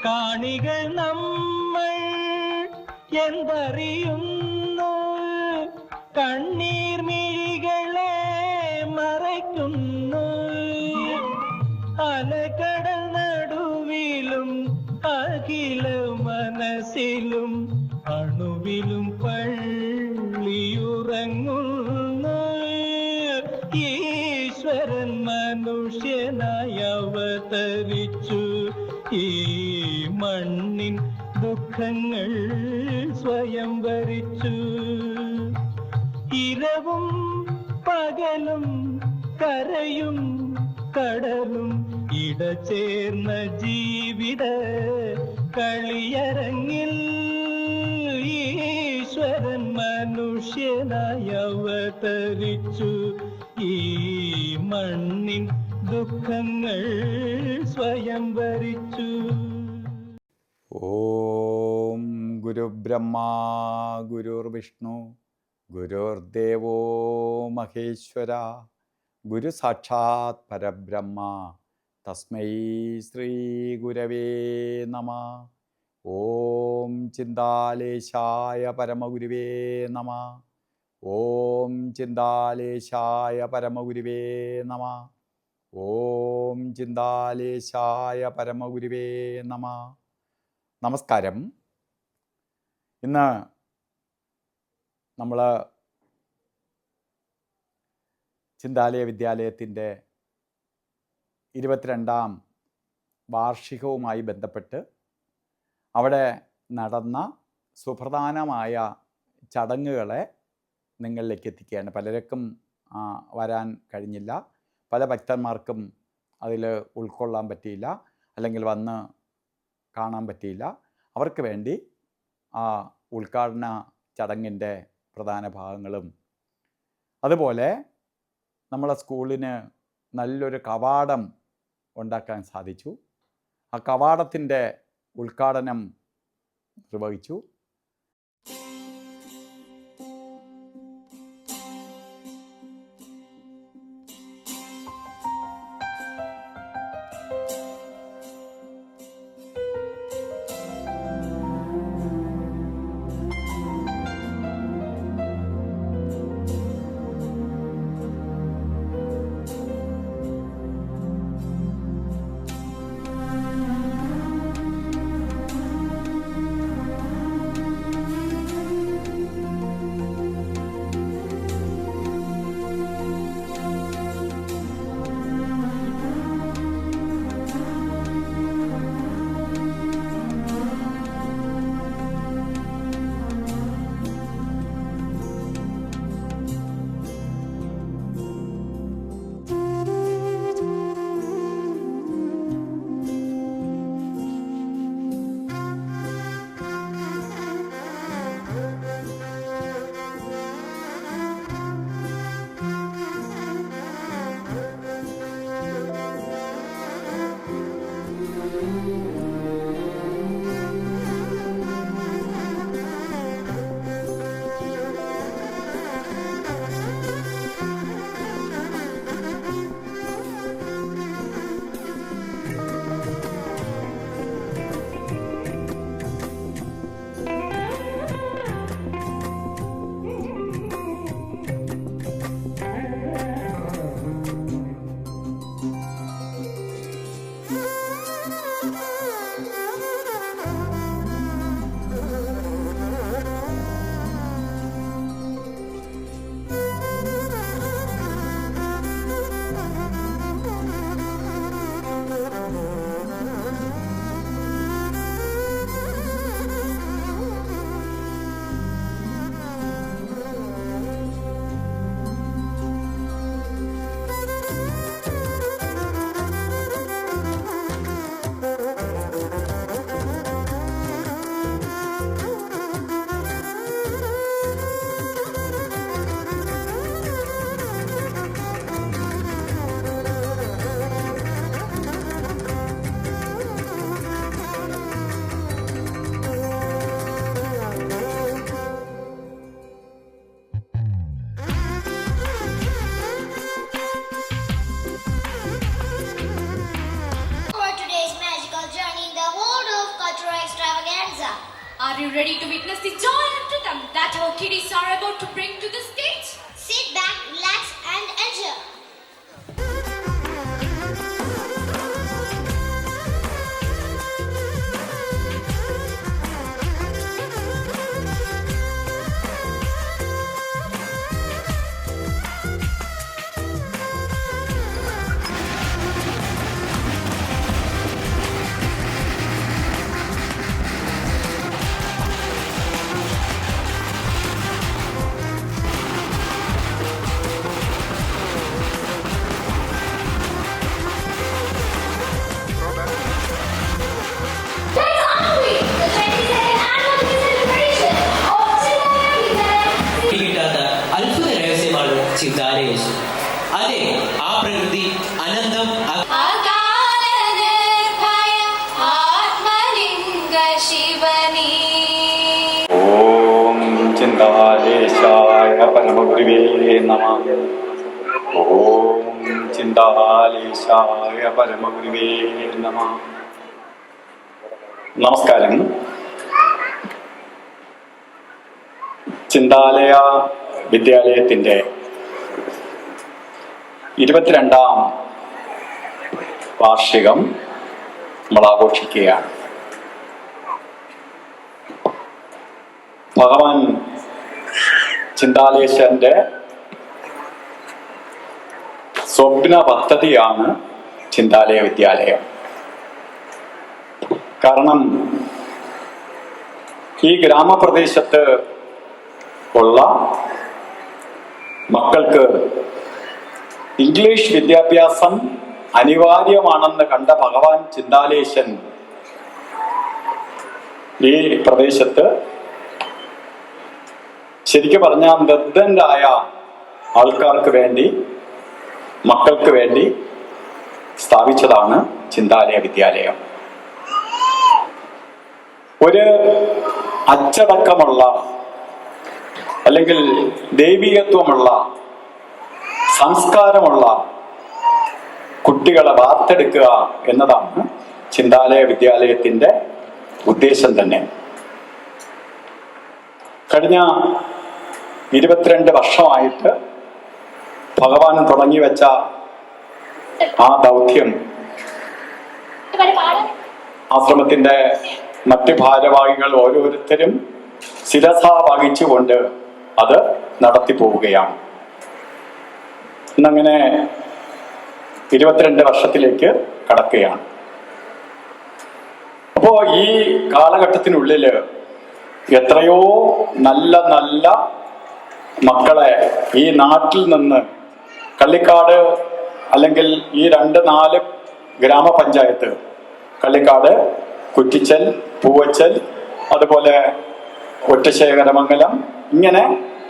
കാണികൾ നമ്മൾ എന്തറിയുന്നു, കണ്ണീർ മിഴികളെ മറയ്ക്കുന്നു. അലകടൽ നടുവിലും അഖില മനസ്സിലും അണുവിലും പള്ളിയുറങ്ങുന്നു. ഈശ്വരൻ മനുഷ്യനായി അവതരിച്ചു, ഈ മണ്ണിൻ ദുഃഖങ്ങൾ സ്വയം വരിച്ചു. ഇരവും പകലും കരയും കടലും ഇടചേർന്ന ജീവിത കളിയരങ്ങിൽ ഈശ്വരൻ മനുഷ്യനായി അവതരിച്ചു, ഈ മണ്ണിൻ ദുഃഖങ്ങൾ സ്വയം വരിച്ചു. ഓം ഗുരുബ്രഹ്മ ഗുരുർവിഷ്ണു ഗുരുർദേവോ മഹേശ്വര, ഗുരു സാക്ഷാത് പരബ്രഹ്മ, തസ്മൈ ശ്രീ ഗുരവേ നമഃ. ഓം ചിന്താലേശായ പരമഗുരുവേ നമഃ. ഓം ചിന്താലേശായ പരമഗുരുവേ നമഃ. ഓം ചിന്താലേശായ പരമഗുരുവേ നമഃ. നമസ്കാരം. ഇന്ന് നമ്മൾ ചിന്താലയ വിദ്യാലയത്തിൻ്റെ 22ാം വാർഷികവുമായി ബന്ധപ്പെട്ട് അവിടെ നടന്ന സുപ്രധാനമായ ചടങ്ങുകളെ നിങ്ങളിലേക്ക് എത്തിക്കുകയാണ്. പലർക്കും വരാൻ കഴിഞ്ഞില്ല, പല ഭക്തന്മാർക്കും അതിൽ ഉൾക്കൊള്ളാൻ പറ്റിയില്ല, അല്ലെങ്കിൽ വന്ന് കാണാൻ പറ്റിയില്ല. അവർക്ക് വേണ്ടി ആ ഉദ്ഘാടന ചടങ്ങിൻ്റെ പ്രധാന ഭാഗങ്ങളും, അതുപോലെ നമ്മളെ സ്കൂളിന് നല്ലൊരു കവാടം ഉണ്ടാക്കാൻ സാധിച്ചു. ആ കവാടത്തിൻ്റെ ഉദ്ഘാടനം നിർവഹിച്ചു. Are you ready to witness the joy and rhythm that our kiddies are about to bring to the stage? Sit back, relax, and enjoy. കിട്ടാത്ത അത്ഭുത രഹസ്യമാണ് ചിന്താലയേശു. അതെ, ആ പ്രകൃതി അനന്തം ഓം ചിന്താലേശായ പരമഗുരുവേ നമഃ. ഓം ചിന്താലേശായ പരമഗുരുവേ നമഃ. നമസ്കാരം. ചിന്താലയ വിദ്യാലയത്തിൻ്റെ 22ാം വാർഷികം നമ്മൾ ആഘോഷിക്കുകയാണ്. ഭഗവാൻ ചിന്താലേശന്റെ സ്വപ്ന പദ്ധതിയാണ് ചിന്താലയ വിദ്യാലയം. കാരണം ഈ ഗ്രാമപ്രദേശത്ത് ഉള്ള മക്കൾക്ക് ഇംഗ്ലീഷ് വിദ്യാഭ്യാസം അനിവാര്യമാണെന്ന് കണ്ട ഭഗവാൻ ചിന്താലേശൻ ഈ പ്രദേശത്ത് ശരിക്കും പറഞ്ഞാൽ നിർദ്ധനരായ ആൾക്കാർക്ക് വേണ്ടി, മക്കൾക്ക് വേണ്ടി സ്ഥാപിച്ചതാണ് ചിന്താലയ വിദ്യാലയം. ഒരു അച്ചടക്കമുള്ള അല്ലെങ്കിൽ ദൈവികത്വമുള്ള സംസ്കാരമുള്ള കുട്ടികളെ വാർത്തെടുക്കുക എന്നതാണ് ചിന്താലയ വിദ്യാലയത്തിൻ്റെ ഉദ്ദേശം തന്നെ. കഴിഞ്ഞ 22 വർഷമായിട്ട് ഭഗവാൻ തുടങ്ങി വെച്ച ആ ദൗത്യം ആശ്രമത്തിന്റെ മറ്റ് ഭാരവാഹികൾ ഓരോരുത്തരും ശിരസാ വഹിച്ചുകൊണ്ട് അത് നടത്തിപ്പോവുകയാണ്. ഇന്നങ്ങനെ 22 വർഷത്തിലേക്ക് കടക്കുകയാണ്. അപ്പോ ഈ കാലഘട്ടത്തിനുള്ളിൽ എത്രയോ നല്ല നല്ല മക്കളെ ഈ നാട്ടിൽ നിന്ന് കള്ളിക്കാട് അല്ലെങ്കിൽ ഈ 2-4 ഗ്രാമപഞ്ചായത്ത്, കള്ളിക്കാട്, കുറ്റിച്ചൽ, പൂവച്ചൽ, അതുപോലെ ഒറ്റശേഖരമംഗലം, ഇങ്ങനെ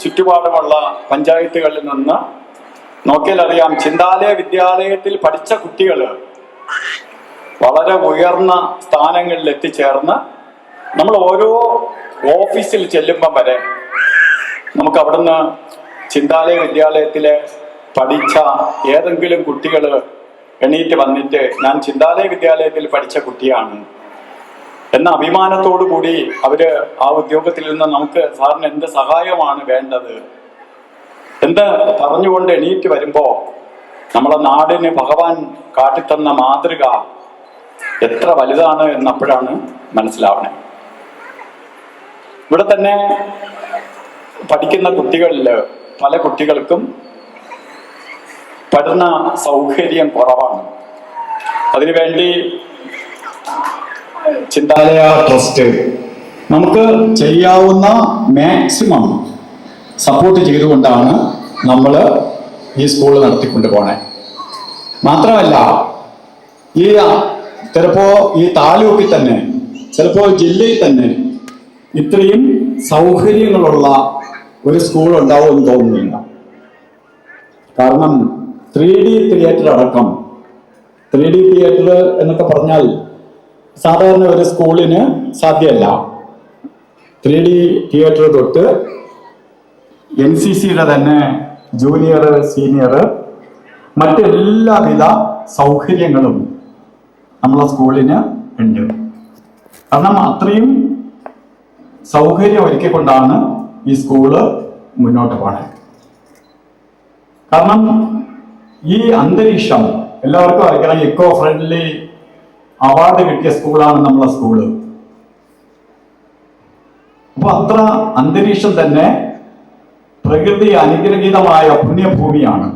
ചുറ്റുപാടുമുള്ള പഞ്ചായത്തുകളിൽ നിന്ന് നോക്കിയാൽ അറിയാം, ചിന്താലയ വിദ്യാലയത്തിൽ പഠിച്ച കുട്ടികൾ വളരെ ഉയർന്ന സ്ഥാനങ്ങളിൽ എത്തിച്ചേർന്ന് നമ്മൾ ഓരോ ഓഫീസിൽ ചെല്ലുമ്പം വരെ നമുക്ക് അവിടുന്ന് ചിന്താലയ വിദ്യാലയത്തിലെ പഠിച്ച ഏതെങ്കിലും കുട്ടികൾ എണീറ്റ് വന്നിട്ട് ഞാൻ ചിന്താലയ വിദ്യാലയത്തിൽ പഠിച്ച കുട്ടിയാണ് എന്ന അഭിമാനത്തോടു കൂടി അവര് ആ ഉദ്യോഗത്തിൽ നിന്ന് നമുക്ക് സാറിന് എന്ത് സഹായമാണ് വേണ്ടത് എന്ന് പറഞ്ഞുകൊണ്ട് എണീറ്റ് വരുമ്പോ നമ്മളെ നാടിന് ഭഗവാൻ കാട്ടിത്തന്ന മാതൃക എത്ര വലുതാണ് എന്നപ്പോഴാണ് മനസ്സിലാവണേ. ഇവിടെ തന്നെ പഠിക്കുന്ന കുട്ടികളിൽ പല കുട്ടികൾക്കും പഠന സൗകര്യം കുറവാണ്. അതിനുവേണ്ടി ചിന്താലയ ട്രസ്റ്റ് നമുക്ക് ചെയ്യാവുന്ന മാക്സിമം സപ്പോർട്ട് ചെയ്തുകൊണ്ടാണ് നമ്മൾ ഈ സ്കൂൾ നടത്തിക്കൊണ്ട് പോണേ. മാത്രമല്ല, ഈ ചിലപ്പോ ഈ താലൂക്കിൽ തന്നെ, ചിലപ്പോ ജില്ലയിൽ തന്നെ ഇത്രയും സൗകര്യങ്ങളുള്ള ഒരു സ്കൂൾ ഉണ്ടാവുമെന്ന് തോന്നുന്നില്ല. കാരണം 3D തിയേറ്റർ അടക്കം, 3D തിയേറ്റർ എന്നൊക്കെ പറഞ്ഞാൽ സാധാരണ ഒരു സ്കൂളിന് സാധ്യമല്ല. 3D തിയേറ്റർ തൊട്ട് NCCയുടെ തന്നെ ജൂനിയർ, സീനിയർ, മറ്റെല്ലാവിധ സൗകര്യങ്ങളും നമ്മളെ സ്കൂളിന് ഉണ്ട്. കാരണം അത്രയും സൗകര്യം ഒരുക്കിക്കൊണ്ടാണ് ഈ സ്കൂള് മുന്നോട്ട് പോണത്. കാരണം ഈ അന്തരീക്ഷം എല്ലാവർക്കും അറിയണം, ഇക്കോ ഫ്രണ്ട്ലി അവാർഡ് കിട്ടിയ സ്കൂളാണ് നമ്മളെ സ്കൂള്. അപ്പൊ അത്ര അന്തരീക്ഷം തന്നെ പ്രകൃതി അനുഗ്രഹീതമായ പുണ്യഭൂമിയാണ്.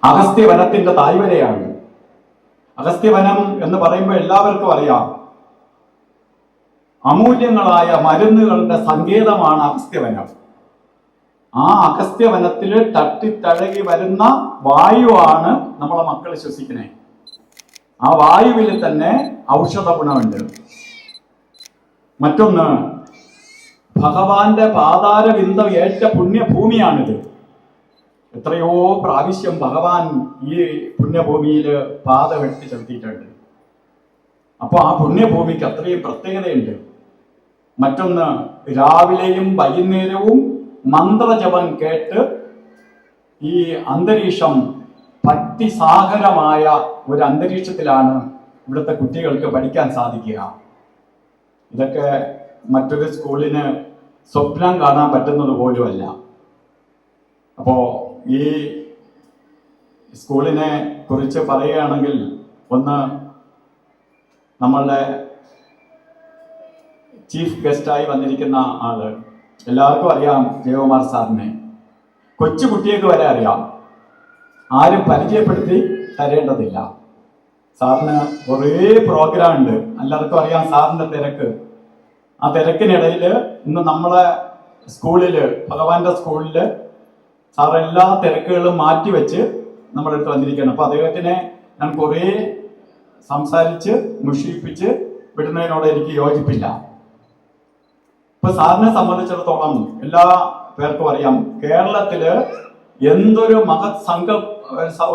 അഗസ്ത്യവനത്തിന്റെ തായ്വരയാണ്. അഗസ്ത്യവനം എന്ന് പറയുമ്പോൾ എല്ലാവർക്കും അറിയാം, അമൂല്യങ്ങളായ മരുന്നുകളുടെ സങ്കേതമാണ് അഗസ്ത്യവനം. ആ അഗസ്ത്യവനത്തിൽ തട്ടിത്തഴകി വരുന്ന വായുവാണ് നമ്മളെ മക്കൾ ശ്വസിക്കുന്നത്. ആ വായുവിൽ തന്നെ ഔഷധ ഗുണമുണ്ട്. മറ്റൊന്ന്, ഭഗവാന്റെ പാതാരബിന്ദം ഏറ്റ പുണ്യഭൂമിയാണിത്. എത്രയോ പ്രാവശ്യം ഭഗവാൻ ഈ പുണ്യഭൂമിയിൽ പാത വെട്ടി ചെലുത്തിയിട്ടുണ്ട്. അപ്പൊ ആ പുണ്യഭൂമിക്ക് അത്രയും പ്രത്യേകതയുണ്ട്. മറ്റൊന്ന്, രാവിലെയും വൈകുന്നേരവും മന്ത്രജപം കേട്ട് ഈ അന്തരീക്ഷം ഭക്തിസാഗരമായ ഒരു അന്തരീക്ഷത്തിലാണ് ഇവിടുത്തെ കുട്ടികൾക്ക് പഠിക്കാൻ സാധിക്കുക. ഇതൊക്കെ മറ്റൊരു സ്കൂളിന് സ്വപ്നം കാണാൻ പറ്റുന്നത് പോലുമല്ല. അപ്പോ ഈ സ്കൂളിനെ കുറിച്ച് പറയുകയാണെങ്കിൽ, ഒന്ന്, നമ്മളുടെ ചീഫ് ഗസ്റ്റായി വന്നിരിക്കുന്ന ആള് എല്ലാവർക്കും അറിയാം, ജയകുമാർ സാറിനെ. കൊച്ചു കുട്ടികൾക്ക് വരെ അറിയാം, ആരും പരിചയപ്പെടുത്തി തരേണ്ടതില്ല. സാറിന് കുറേ പ്രോഗ്രാം ഉണ്ട്, എല്ലാവർക്കും അറിയാം സാറിന്റെ തിരക്ക്. ആ തിരക്കിനിടയിൽ ഇന്ന് നമ്മളെ സ്കൂളില്, ഭഗവാന്റെ സ്കൂളില് സാർ എല്ലാ തിരക്കുകളും മാറ്റിവെച്ച് നമ്മുടെ അടുത്ത് വന്നിരിക്കുകയാണ്. അപ്പൊ അദ്ദേഹത്തിനെ ഞാൻ കുറേ സംസാരിച്ച് മുഷിപ്പിച്ച് വിടുന്നതിനോട് എനിക്ക് യോജിപ്പില്ല. ഇപ്പൊ സാറിനെ സംബന്ധിച്ചിടത്തോളം എല്ലാ പേർക്കും അറിയാം, കേരളത്തില് എന്തൊരു മഹത്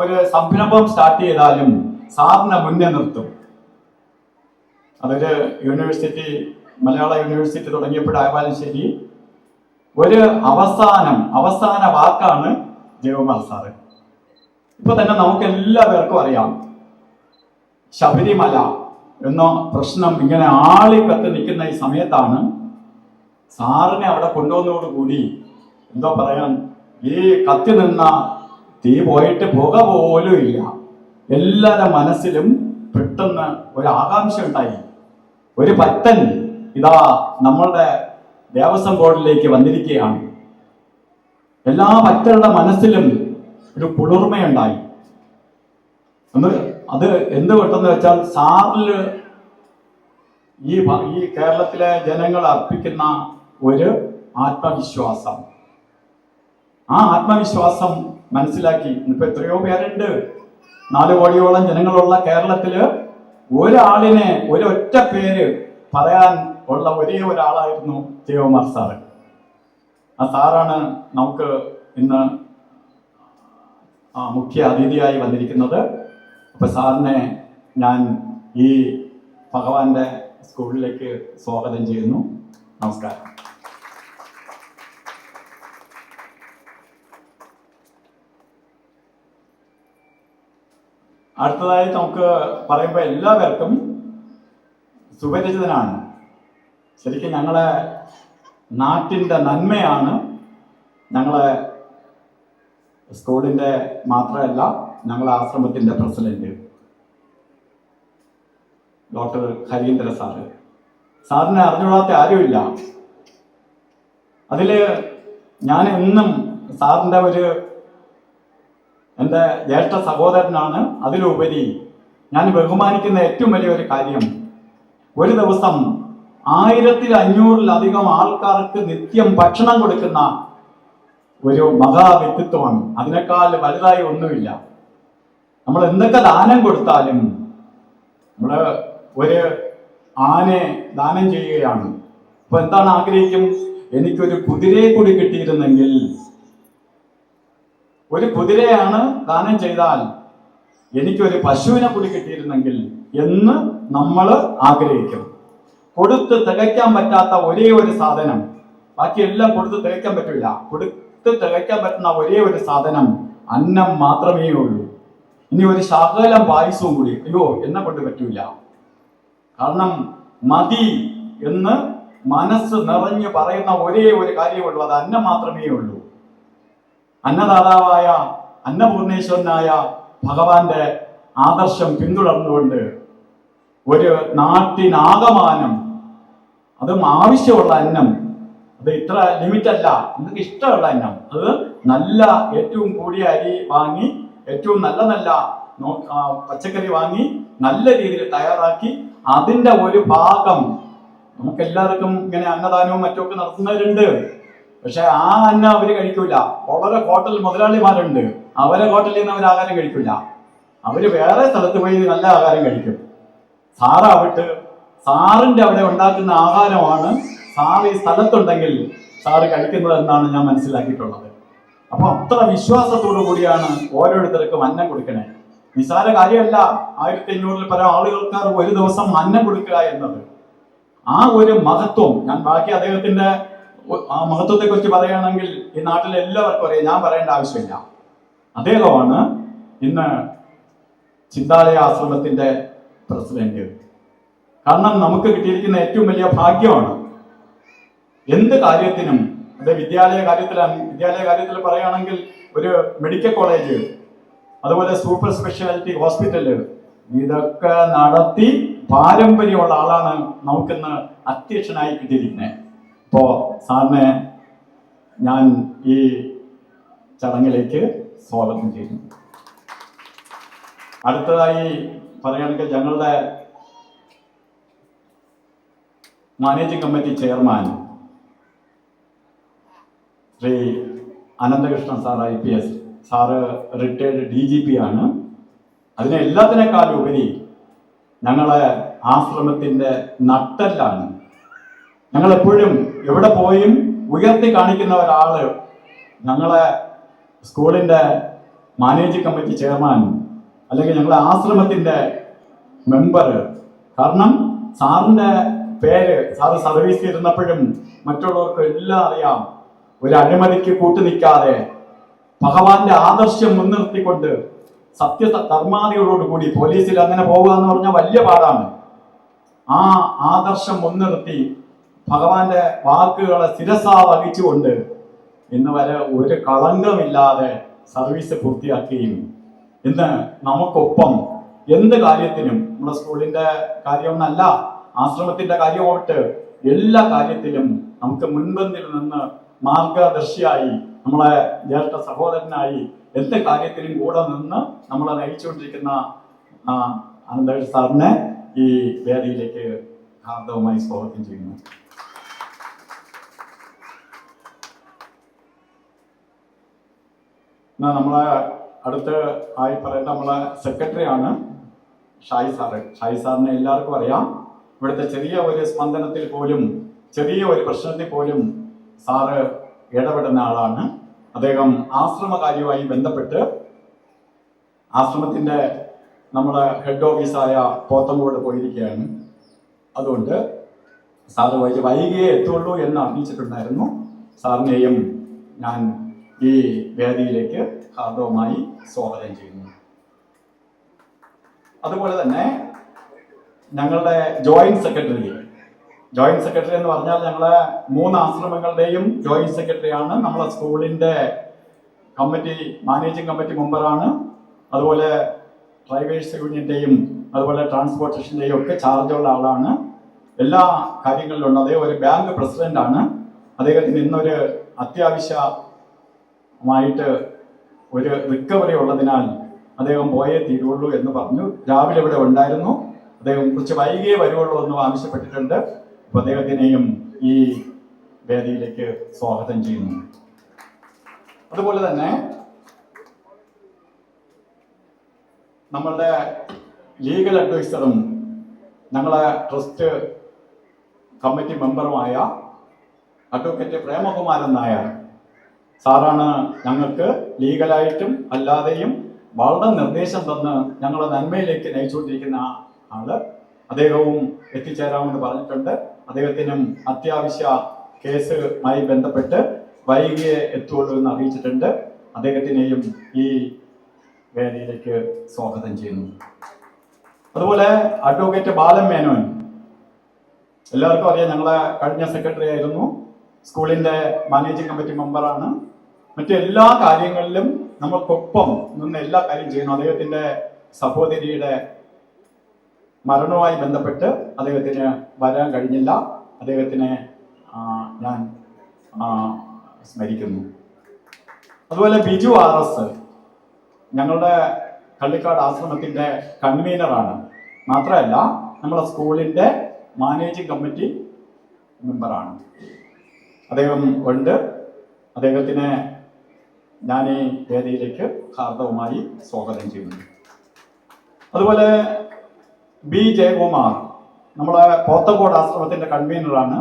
ഒരു സംരംഭം സ്റ്റാർട്ട് ചെയ്താലും സാറിനെ മുന്നേ നിർത്തും. അതൊരു യൂണിവേഴ്സിറ്റി, മലയാള യൂണിവേഴ്സിറ്റി തുടങ്ങിയപ്പോഴായാലും ശരി, ഒരു അവസാന വാക്കാണ് ജയകുമാർ സാറ്. ഇപ്പൊ തന്നെ നമുക്ക് എല്ലാവർക്കും അറിയാം, ശബരിമല എന്ന പ്രശ്നം ഇങ്ങനെ ആളിക്കത്ത് നിൽക്കുന്ന ഈ സമയത്താണ് സാറിനെ അവിടെ കൊണ്ടുവന്നതോടുകൂടി എന്തോ പറയാൻ, ഈ കത്തി നിന്ന തീ പോയിട്ട് പുക പോലും ഇല്ല. എല്ലാവരുടെ മനസ്സിലും പെട്ടെന്ന് ഒരു ആകാംക്ഷ ഉണ്ടായി. ഒരു ഭക്തൻ ഇതാ നമ്മളുടെ ദേവസ്വം ബോർഡിലേക്ക് വന്നിരിക്കുകയാണ്. എല്ലാ ഭക്തരുടെ മനസ്സിലും ഒരു കുളിർമയുണ്ടായി. അത് എന്ത് പെട്ടെന്ന് വെച്ചാൽ, സാറിൽ ഈ കേരളത്തിലെ ജനങ്ങൾ അർപ്പിക്കുന്ന ഒരു ആത്മവിശ്വാസം, ആ ആത്മവിശ്വാസം മനസ്സിലാക്കി. ഇപ്പൊ എത്രയോ പേരുണ്ട്, 4 കോടിയോളം ജനങ്ങളുള്ള കേരളത്തില് ഒരാളിനെ, ഒരൊറ്റ പേര് പറയാൻ ഉള്ള ഒരേ ഒരാളായിരുന്നു ജയകുമാർ സാറ്. ആ സാറാണ് നമുക്ക് ഇന്ന് മുഖ്യ അതിഥിയായി വന്നിരിക്കുന്നത്. അപ്പൊ സാറിനെ ഞാൻ ഈ ഭഗവാന്റെ സ്കൂളിലേക്ക് സ്വാഗതം ചെയ്യുന്നു. നമസ്കാരം. അടുത്തതായി നമുക്ക് പറയുമ്പോൾ എല്ലാവർക്കും സുപരിചിതനാണ്. ശരിക്കും ഞങ്ങളെ നാട്ടിൻ്റെ നന്മയാണ് ഞങ്ങളെ സ്കൂളിൻ്റെ മാത്രമല്ല ഞങ്ങളെ ആശ്രമത്തിൻ്റെ പ്രസിഡന്റ് ഡോക്ടർ ഹരീന്ദ്ര സാറ്. സാറിനെ അറിഞ്ഞുകൂടാത്ത ആരുമില്ല. അതിൽ ഞാൻ എന്നും സാറിൻ്റെ എൻ്റെ ജ്യേഷ്ഠ സഹോദരനാണ്. അതിലുപരി ഞാൻ ബഹുമാനിക്കുന്ന ഏറ്റവും വലിയൊരു കാര്യം, ഒരു ദിവസം 1500-ലധികം ആൾക്കാർക്ക് നിത്യം ഭക്ഷണം കൊടുക്കുന്ന ഒരു മഹാവ്യക്തിത്വമാണ്. അതിനേക്കാൾ വലുതായി ഒന്നുമില്ല. നമ്മൾ എന്തൊക്കെ ദാനം കൊടുത്താലും, നമ്മൾ ഒരു ആനയെ ദാനം ചെയ്യുകയാണ്. അപ്പൊ എന്താണ് ആഗ്രഹിക്കും? എനിക്കൊരു കുതിരയെ കൂടി കിട്ടിയിരുന്നെങ്കിൽ. ഒരു കുതിരയാണ് ദാനം ചെയ്താൽ എനിക്കൊരു പശുവിനെ കൂടി കിട്ടിയിരുന്നെങ്കിൽ എന്ന് നമ്മൾ ആഗ്രഹിക്കും. കൊടുത്ത് തികയ്ക്കാൻ പറ്റാത്ത ഒരേ ഒരു സാധനം, ബാക്കിയെല്ലാം കൊടുത്ത് തികയ്ക്കാൻ പറ്റില്ല, കൊടുത്ത് തികയ്ക്കാൻ പറ്റുന്ന ഒരേ ഒരു സാധനം അന്നം മാത്രമേ ഉള്ളൂ. ഇനി ഒരു ശകലം പായസവും കൂടി എന്നെ കൊണ്ട് പറ്റൂല. കാരണം മതി എന്ന് മനസ്സ് നിറഞ്ഞു പറയുന്ന ഒരേ ഒരു കാര്യമുള്ളൂ, അത് അന്നം മാത്രമേ ഉള്ളൂ. അന്നദാതാവായ അന്നപൂർണേശ്വരനായ ഭഗവാന്റെ ആദർശം പിന്തുടർന്നുകൊണ്ട് ഒരു നാട്ടിനാകമാനം, അതും ആവശ്യമുള്ള അന്നം, അത് ഇത്ര ലിമിറ്റ് അല്ല, നിങ്ങൾക്ക് ഇഷ്ടമുള്ള അന്നം, അത് നല്ല ഏറ്റവും കൂടിയ അരി വാങ്ങി ഏറ്റവും നല്ല നല്ല പച്ചക്കറി വാങ്ങി നല്ല രീതിയിൽ തയ്യാറാക്കി അതിന്റെ ഒരു ഭാഗം നമുക്ക് എല്ലാവർക്കും ഇങ്ങനെ അന്നദാനവും മറ്റുമൊക്കെ നടത്തുന്നവരുണ്ട്. പക്ഷെ ആ അന്നം അവര് കഴിക്കൂല. വളരെ ഹോട്ടൽ മുതലാളിമാരുണ്ട്, അവരെ ഹോട്ടലിൽ നിന്ന് അവർ ആഹാരം കഴിക്കില്ല. അവര് വേറെ സ്ഥലത്ത് പോയി നല്ല ആഹാരം കഴിക്കും. സാറാവട്ടെ, സാറിന്റെ അവിടെ ഉണ്ടാക്കുന്ന ആഹാരമാണ് സാറ് ഈ സ്ഥലത്തുണ്ടെങ്കിൽ സാറ് കഴിക്കുന്നത് എന്നാണ് ഞാൻ മനസ്സിലാക്കിയിട്ടുള്ളത്. അപ്പൊ അത്ര വിശ്വാസത്തോടു കൂടിയാണ് ഓരോരുത്തർക്കും അന്നം കൊടുക്കണേ. നിസാര കാര്യമല്ല 1500 പരം ആളുകൾക്ക് ഒരു ദിവസം അന്നം കൊടുക്കുക എന്നത്. ആ ഒരു മഹത്വം, ഞാൻ ബാക്കി അദ്ദേഹത്തിന്റെ ആ മഹത്വത്തെ കുറിച്ച് പറയുകയാണെങ്കിൽ ഈ നാട്ടിലെ എല്ലാവർക്കും അറിയാം, ഞാൻ പറയേണ്ട ആവശ്യമില്ല. അദ്ദേഹമാണ് ഇന്ന് ചിന്താലയ ആശ്രമത്തിന്റെ പ്രസിഡന്റ്. കാരണം നമുക്ക് കിട്ടിയിരിക്കുന്ന ഏറ്റവും വലിയ ഭാഗ്യമാണ്. എന്ത് കാര്യത്തിനും, അത് വിദ്യാലയ കാര്യത്തിൽ പറയുകയാണെങ്കിൽ ഒരു മെഡിക്കൽ കോളേജ്, അതുപോലെ സൂപ്പർ സ്പെഷ്യാലിറ്റി ഹോസ്പിറ്റല്, ഇതൊക്കെ നടത്തി പാരമ്പര്യമുള്ള ആളാണ് നമുക്കിന്ന് അധ്യക്ഷനായി കിട്ടിയിരിക്കുന്നത്. ഇപ്പോ സാറിനെ ഞാൻ ഈ ചടങ്ങിലേക്ക് സ്വാഗതം ചെയ്യുന്നു. അടുത്തതായി പറയുകയാണെങ്കിൽ ഞങ്ങളുടെ managing committee chairman Shri Ananthakrishnan sir IPS sir retired DGP ആണ്. അതിനെ എല്ലാത്തിനേക്കാളും ഉപരി ഞങ്ങളെ ആശ്രമത്തിന്റെ നട്ടെല്ലാണ്. ഞങ്ങളെപ്പോഴും എവിടെ പോയും ഉയർത്തി കാണിക്കുന്ന ഒരാള് ഞങ്ങളെ സ്കൂളിന്റെ മാനേജിംഗ് കമ്മിറ്റി ചെയർമാൻ, അല്ലെങ്കിൽ ഞങ്ങളെ ആശ്രമത്തിന്റെ മെമ്പർ. കാരണം സാറിന്റെ പേര്, സാറ് സർവീസ് ഇരുന്നപ്പോഴും മറ്റുള്ളവർക്ക് എല്ലാം അറിയാം. ഒരു അഴിമതിക്ക് കൂട്ടുനിൽക്കാതെ ഭഗവാന്റെ ആദർശം മുൻനിർത്തിക്കൊണ്ട് സത്യധർമാദികളോടുകൂടി, പോലീസിൽ അങ്ങനെ പോകുക എന്ന് പറഞ്ഞാൽ വലിയ പാടാണ്. ആ ആദർശം മുൻനിർത്തി ഭഗവാന്റെ വാക്കുകളെ ശിരസാ വഹിച്ചുകൊണ്ട് ഇന്ന് വരെ ഒരു കളങ്കമില്ലാതെ സർവീസ് പൂർത്തിയാക്കുകയും ഇന്ന് നമുക്കൊപ്പം എന്ത് കാര്യത്തിനും, നമ്മുടെ സ്കൂളിന്റെ കാര്യമൊന്നല്ല, ആശ്രമത്തിന്റെ കാര്യമാവട്ടെ, എല്ലാ കാര്യത്തിലും നമുക്ക് മുൻപന്തിൽ നിന്ന് മാർഗദർശിയായി, നമ്മളെ ജ്യേഷ്ഠ സഹോദരനായി എന്ത് കാര്യത്തിലും കൂടെ നിന്ന് നമ്മളെ നയിച്ചുകൊണ്ടിരിക്കുന്ന അനന്തകൃഷ്ണൻ സാറിനെ ഈ വേദിയിലേക്ക് ഹാർദവമായി സ്വാഗതം ചെയ്യുന്നു. നമ്മളെ അടുത്ത് ആയി പറയേണ്ട നമ്മളെ സെക്രട്ടറിയാണ് ഷായി സാറ്. ഷായി സാറിനെ എല്ലാവർക്കും അറിയാം. ഇവിടുത്തെ ചെറിയ ഒരു സ്പന്ദനത്തിൽ പോലും, ചെറിയ ഒരു പ്രശ്നത്തിൽ പോലും സാറ് ഇടപെടുന്ന ആളാണ്. അദ്ദേഹം ആശ്രമകാര്യവുമായി ബന്ധപ്പെട്ട് ആശ്രമത്തിന്റെ നമ്മുടെ ഹെഡ് ഓഫീസായ പോത്തങ്കോട് പോയിരിക്കുകയാണ്. അതുകൊണ്ട് സാറ് വൈകിയേ എത്തുള്ളൂ എന്ന് അറിയിച്ചിട്ടുണ്ടായിരുന്നു. സാറിനെയും ഞാൻ ഈ വേദിയിലേക്ക് ഹാർദവമായി സ്വാഗതം ചെയ്യുന്നു. അതുപോലെ തന്നെ ഞങ്ങളുടെ ജോയിന്റ് സെക്രട്ടറി എന്ന് പറഞ്ഞാൽ ഞങ്ങളെ 3 ആശ്രമങ്ങളുടെയും ജോയിന്റ് സെക്രട്ടറിയാണ്. നമ്മളെ സ്കൂളിന്റെ കമ്മിറ്റി, മാനേജിംഗ് കമ്മിറ്റി മെമ്പറാണ്. അതുപോലെ ഡ്രൈവേഴ്സ് യൂണിയന്റെയും അതുപോലെ ട്രാൻസ്പോർട്ടേഷന്റെയും ഒക്കെ ചാർജുള്ള ആളാണ്. എല്ലാ കാര്യങ്ങളിലുണ്ട്. അദ്ദേഹം ഒരു ബാങ്ക് പ്രസിഡന്റ് ആണ്. അദ്ദേഹത്തിന് ഇന്നൊരു അത്യാവശ്യമായിട്ട് ഒരു റിക്കവറി ഉള്ളതിനാൽ അദ്ദേഹം പോയേ തീരുള്ളൂ എന്ന് പറഞ്ഞു. രാവിലെ ഇവിടെ ഉണ്ടായിരുന്നു. അദ്ദേഹം കുറച്ച് വൈകിയേ വരുവുള്ളൂ എന്നും ആവശ്യപ്പെട്ടിട്ടുണ്ട്. അപ്പൊ അദ്ദേഹത്തിനെയും ഈ വേദിയിലേക്ക് സ്വാഗതം ചെയ്യുന്നു. അതുപോലെ തന്നെ നമ്മളുടെ ലീഗൽ അഡ്വൈസറും ഞങ്ങളെ ട്രസ്റ്റ് കമ്മിറ്റി മെമ്പറുമായ അഡ്വക്കേറ്റ് പ്രേമകുമാരൻ നായർ സാറാണ് ഞങ്ങൾക്ക് ലീഗലായിട്ടും അല്ലാതെയും വളരെ നിർദ്ദേശം തന്ന് ഞങ്ങളെ നന്മയിലേക്ക് നയിച്ചുകൊണ്ടിരിക്കുന്ന ആള്. അദ്ദേഹവും എത്തിച്ചേരാമെന്ന് പറഞ്ഞിട്ടുണ്ട്. അദ്ദേഹത്തിനും അത്യാവശ്യ കേസുമായി ബന്ധപ്പെട്ട് വൈകിയേ എത്തുള്ളൂ എന്ന് അറിയിച്ചിട്ടുണ്ട്. അദ്ദേഹത്തിനെയും ഈ വേദിയിലേക്ക് സ്വാഗതം ചെയ്യുന്നു. അതുപോലെ അഡ്വക്കേറ്റ് ബാലൻ മേനോൻ എല്ലാവർക്കും അറിയാം, ഞങ്ങളെ കഴിഞ്ഞ സെക്രട്ടറി ആയിരുന്നു, സ്കൂളിൻ്റെ മാനേജിംഗ് കമ്മിറ്റി മെമ്പറാണ്. മറ്റെല്ലാ കാര്യങ്ങളിലും നമ്മൾക്കൊപ്പം നിന്ന് എല്ലാ കാര്യം ചെയ്യുന്നു. അദ്ദേഹത്തിൻ്റെ സഹോദരിയുടെ മരണവുമായി ബന്ധപ്പെട്ട് അദ്ദേഹത്തിന് വരാൻ കഴിഞ്ഞില്ല. അദ്ദേഹത്തിനെ ഞാൻ സ്മരിക്കുന്നു. അതുപോലെ ബിജു RS ഞങ്ങളുടെ കള്ളിക്കാട് ആശ്രമത്തിൻ്റെ കൺവീനറാണ്. മാത്രമല്ല നമ്മുടെ സ്കൂളിൻ്റെ മാനേജിംഗ് കമ്മിറ്റി മെമ്പറാണ്. അദ്ദേഹം ഉണ്ട്. അദ്ദേഹത്തിനെ ഞാൻ ഈ വേദിയിലേക്ക് ഹാർദവമായി സ്വാഗതം ചെയ്യുന്നു. അതുപോലെ ബി ജയകുമാർ നമ്മളെ പോത്തങ്കോട് ആശ്രമത്തിൻ്റെ കൺവീനറാണ്.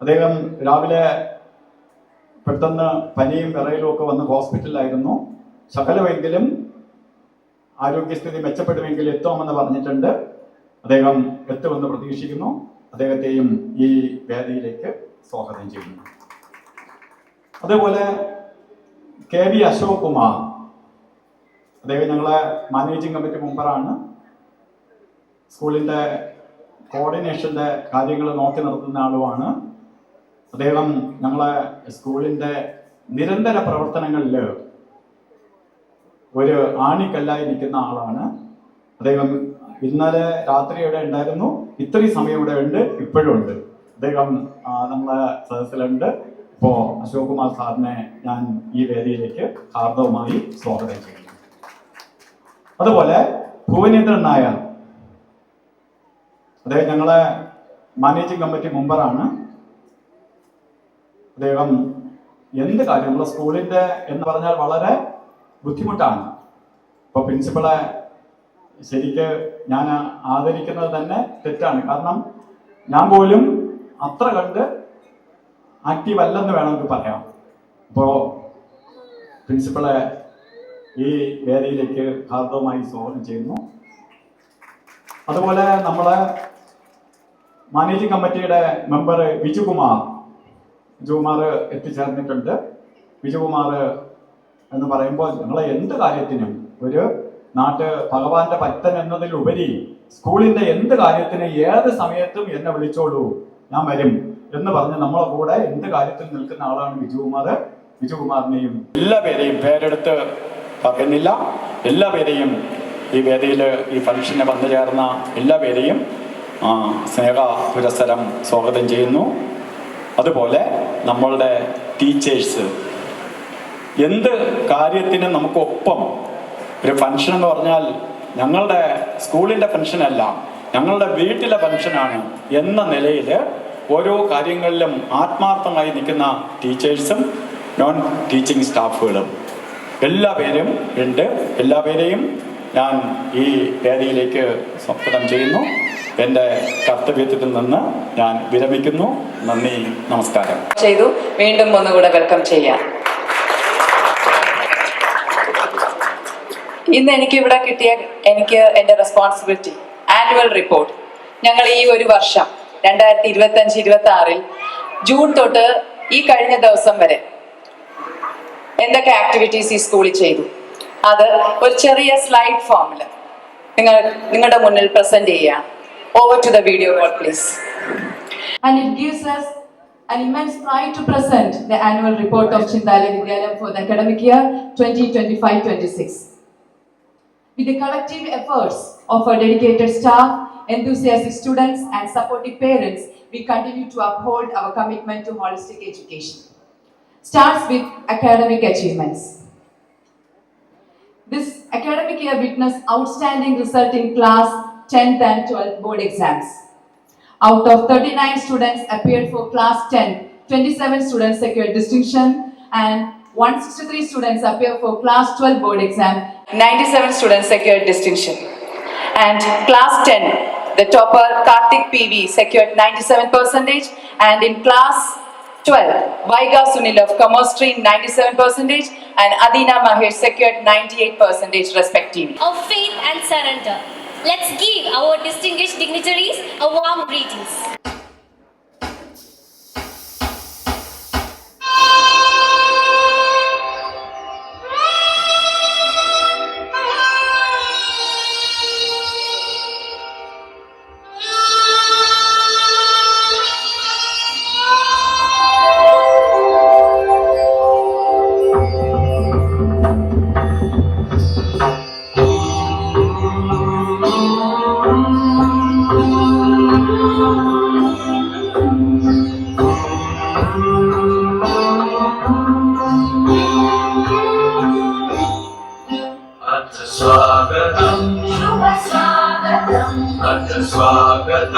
അദ്ദേഹം രാവിലെ പെട്ടെന്ന് പനിയും വിറയലും ഒക്കെ വന്ന് ഹോസ്പിറ്റലിലായിരുന്നു. ശകലമെങ്കിലും ആരോഗ്യസ്ഥിതി മെച്ചപ്പെടുമെങ്കിൽ എത്തുമെന്ന് പറഞ്ഞിട്ടുണ്ട്. അദ്ദേഹം എത്തുമെന്ന് പ്രതീക്ഷിക്കുന്നു. അദ്ദേഹത്തെയും ഈ വേദിയിലേക്ക് സ്വാഗതം ചെയ്യുന്നു. അതേപോലെ KV അശോക് കുമാർ, അദ്ദേഹം ഞങ്ങളെ മാനേജിംഗ് കമ്മിറ്റി മെമ്പറാണ്. സ്കൂളിൻ്റെ കോർഡിനേഷൻ്റെ കാര്യങ്ങൾ നോക്കി നടത്തുന്ന ആളുമാണ്. അദ്ദേഹം ഞങ്ങളെ സ്കൂളിൻ്റെ നിരന്തര പ്രവർത്തനങ്ങളിൽ ഒരു ആണിക്കല്ലായി നിൽക്കുന്ന ആളാണ്. അദ്ദേഹം ഇന്നലെ രാത്രി ഇവിടെ ഉണ്ടായിരുന്നു, ഇത്രയും സമയം ഇവിടെ ഉണ്ട്, ഇപ്പോഴും ഉണ്ട്. അദ്ദേഹം നമ്മളെ സദസ്സിലുണ്ട്. ഇപ്പോൾ അശോക് കുമാർ സാറിനെ ഞാൻ ഈ വേദിയിലേക്ക് ഹാർദവമായി സ്വാഗതം ചെയ്യുന്നു. അതുപോലെ ഭുവനേന്ദ്രൻ നായർ, അദ്ദേഹം ഞങ്ങളെ മാനേജിംഗ് കമ്മിറ്റി മെമ്പറാണ്. അദ്ദേഹം എന്ത് കാര്യം നമ്മുടെ സ്കൂളിൻ്റെ എന്ന് പറഞ്ഞാൽ വളരെ ബുദ്ധിമുട്ടാണ്. ഇപ്പോൾ പ്രിൻസിപ്പളെ ശരിക്ക് ഞാൻ ആദരിക്കുന്നത് തന്നെ തെറ്റാണ്. കാരണം ഞാൻ പോലും അത്ര കണ്ട് ആക്റ്റീവ് അല്ലെന്ന് വേണമെങ്കിൽ പറയാം. അപ്പോൾ പ്രിൻസിപ്പളെ ഈ വേദിയിലേക്ക് ഹാർദവമായി സ്വാഗതം ചെയ്യുന്നു. അതുപോലെ നമ്മളെ മാനേജിംഗ് കമ്മിറ്റിയുടെ മെമ്പർ ബിജുകുമാർ എത്തിച്ചേർന്നിട്ടുണ്ട്. ബിജുകുമാർ എന്ന് പറയുമ്പോൾ ഞങ്ങളെ എന്ത് കാര്യത്തിനും ഒരു ഭഗവാന്റെ ഭക്തൻ എന്നതിലുപരി സ്കൂളിന്റെ എന്ത് കാര്യത്തിന് ഏത് സമയത്തും എന്നെ വിളിച്ചോളൂ, ഞാൻ വരും എന്ന് പറഞ്ഞ് നമ്മളെ കൂടെ എന്ത് കാര്യത്തിൽ നിൽക്കുന്ന ആളാണ് ബിജുകുമാർ. ബിജുകുമാറിനെയും എല്ലാവരെയും പേരെടുത്ത് പറയുന്നില്ല, എല്ലാവരെയും ഈ വേദിയിൽ ഈ ഫംഗ്ഷന് വന്നു ചേർന്ന എല്ലാവരെയും സ്നേഹ പുരസ്സരം സ്വാഗതം ചെയ്യുന്നു. അതുപോലെ നമ്മളുടെ ടീച്ചേഴ്സ്, എന്ത് കാര്യത്തിനും നമുക്കൊപ്പം ഒരു ഫംഗ്ഷൻ എന്ന് പറഞ്ഞാൽ ഞങ്ങളുടെ സ്കൂളിൻ്റെ ഫംഗ്ഷനല്ല, ഞങ്ങളുടെ വീട്ടിലെ ഫംഗ്ഷനാണ് എന്ന നിലയിൽ ഓരോ കാര്യങ്ങളിലും ആത്മാർത്ഥമായി നിൽക്കുന്ന ടീച്ചേഴ്സും നോൺ ടീച്ചിങ് സ്റ്റാഫുകളും എല്ലാവരും ഉണ്ട്. എല്ലാവരെയും ഞാൻ ഈ വേദിയിലേക്ക് സ്വാഗതം ചെയ്യുന്നു. എൻ്റെ കർത്തവ്യത്തിൽ നിന്ന് ഞാൻ വിരമിക്കുന്നു. നന്ദി, നമസ്കാരം. വീണ്ടും ഒന്നുകൂടെ വെൽക്കം ചെയ്യാം. ഇന്ന് എനിക്ക് എൻ്റെ റെസ്പോൺസിബിലിറ്റി ആനുവൽ റിപ്പോർട്ട്. ഞങ്ങൾ ഈ ഒരു വർഷം 2025-26 ജൂൺ തൊട്ട് ഈ കഴിഞ്ഞ ദിവസം വരെ എന്തൊക്കെ ആക്ടിവിറ്റീസ് ഈ സ്കൂളിൽ ചെയ്തു, അത് ഒരു ചെറിയ സ്ലൈഡ് ഫോമിൽ നിങ്ങളുടെ മുന്നിൽ പ്രസന്റ് ചെയ്യാം. Over to the video call, please. And it gives us an immense pride to present the annual report of Chindale Vidyalayam for the academic year 2025-26. With the collective efforts of our dedicated staff, enthusiastic students and supportive parents, we continue to uphold our commitment to holistic education. Starts with academic achievements. This academic year witnessed outstanding result in class 10th and 12th board exams. Out of 39 students appeared for class 10, 27 students secured distinction and 163 students appeared for class 12 board exam. 97 students secured distinction. And class 10, the topper Karthik PV secured 97% and in class 12, Vaiga Sunil of Commerce Stream 97% and Adina Mahesh secured 98% respectively. Of faith and surrender. Let's give our distinguished dignitaries a warm greetings.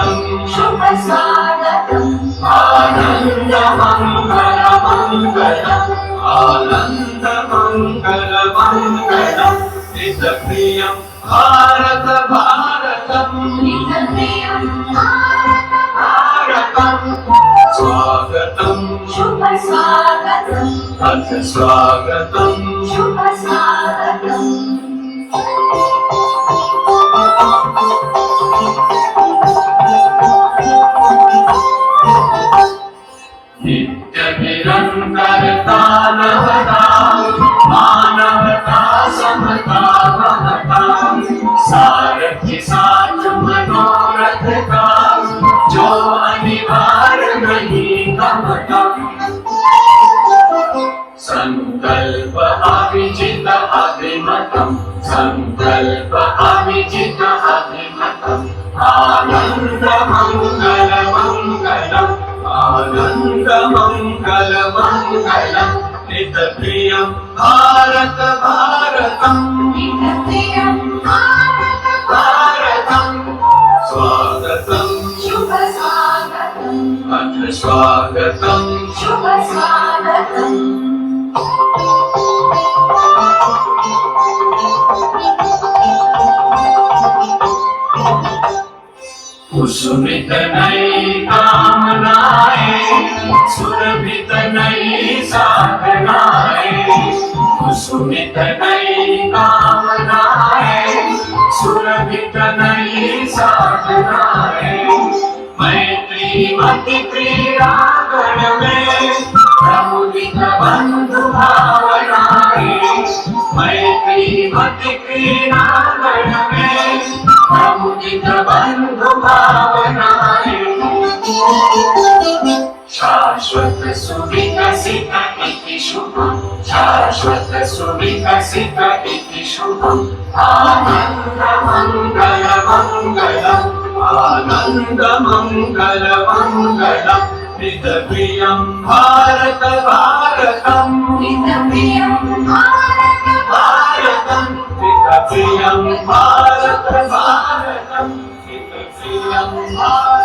स्वागतम् शुभ स्वागतम् आनन्द मङ्गल मङ्गलम् आनन्द मङ्गल मङ्गलम् हितप्रियं भारत भारतम् हितप्रियं भारत भारतम् स्वागतम् शुभ स्वागतम् अथ स्वागतम् शुभ स्वागतम् नित्य निरन्तरता नवता मानवता समता महता सारथि साथ मनोरथ का जो अनिवार्य नहीं कमता संकल्प अविजित अभिमतम् संकल्प अविजित अभिमतम् आनन्द मङ्गल मङ्गलम् आनन्द मङ्गल मङ्गलम् हितप्रियं भारत भारतम् हितप्रियं भारत भारतम् स्वागतम् शुभ स्वागतम् अथ स्वागतम् शुभ स्वागतम् कुसुमित नई कामनाएं सुरभित नई साधनाएं कुसुमित नई कामनाएं सुरभित नई साधनाएं मैत्री मति क्रीड़ागण में प्रमुदित बंधु भावनाएं मैत्री मति क्रीड़ागण में प्रमुदित बंधु भावनाएं शाश्वत सुविकसित इति शुभम् शाश्वत सुविकसित इति शुभम् आनन्द मङ्गल मङ्गलम् आनन्द मङ्गल मङ्गलम् हितप्रियं भारत भारतम् हितप्रियं भारत भारतम् हितप्रियं भारत भारतम् हितप्रियं भारत